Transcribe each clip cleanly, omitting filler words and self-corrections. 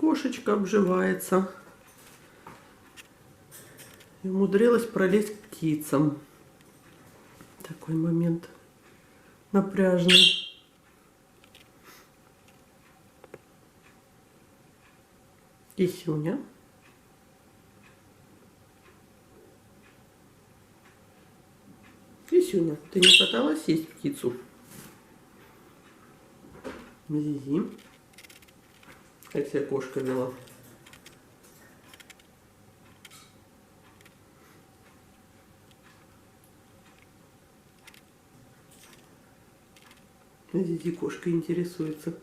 Кошечка обживается. И умудрилась пролезть к птицам. Такой момент напряжный. Кисюня. Кисюня, ты не пыталась съесть птицу? Зизи. Как себя кошка вела? Зизи кошка интересуется.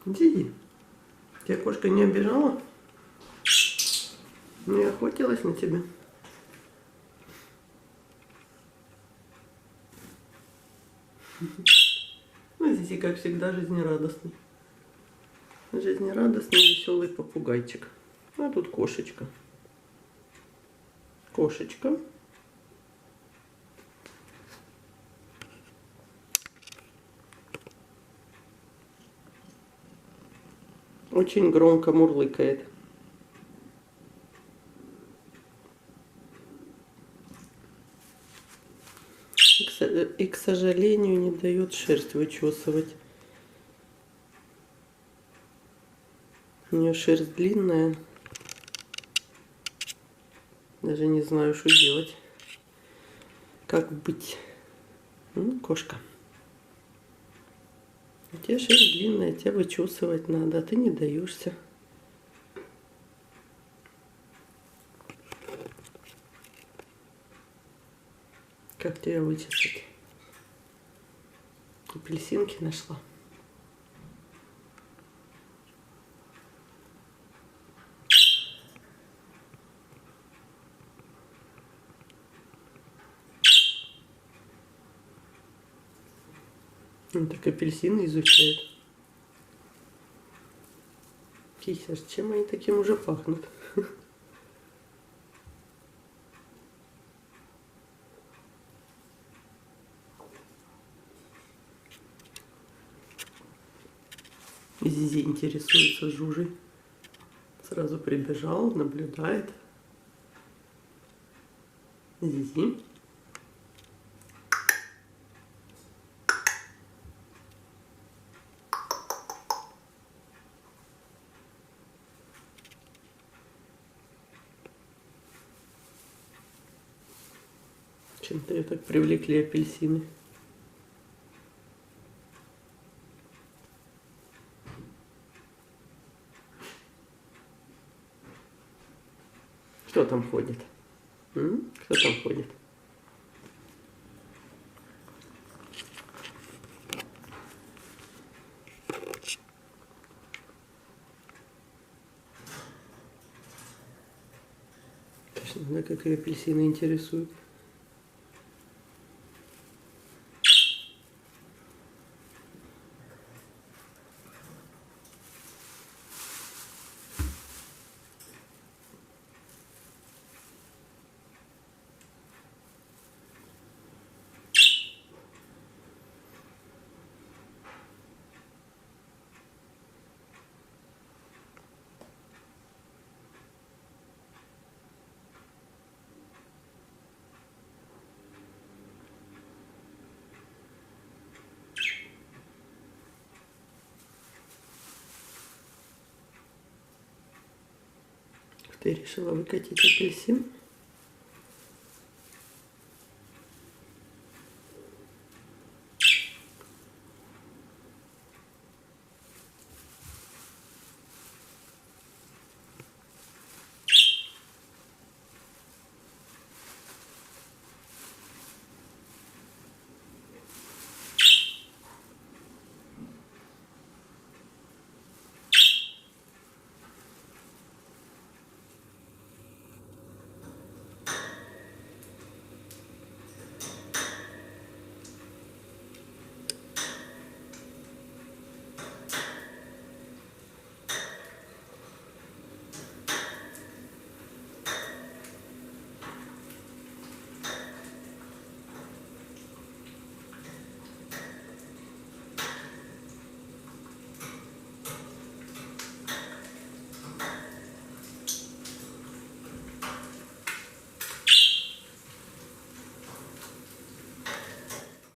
Зизи, тебя кошка не обижала? Не охотилась на тебя? Ну, Зизи, как всегда, жизнерадостный. Жизнерадостный, веселый попугайчик. А тут кошечка. Кошечка. Очень громко мурлыкает. И, к сожалению, не дает шерсть вычесывать. У нее шерсть длинная. Даже не знаю, что делать. Как быть. Кошка. У тебя шерсть длинная, тебя вычесывать надо, а ты не даешься. Как тебя вычесать? Апельсинки нашла. Он так апельсины изучает. Кися, чем они таким уже пахнут? Зизи интересуется Жужей. Сразу прибежал, наблюдает. Зизи. Чем-то ее так привлекли апельсины. Кто там ходит? Кто там ходит? Точно, да, как ее апельсины интересуют. Ты решила выкатить апельсин?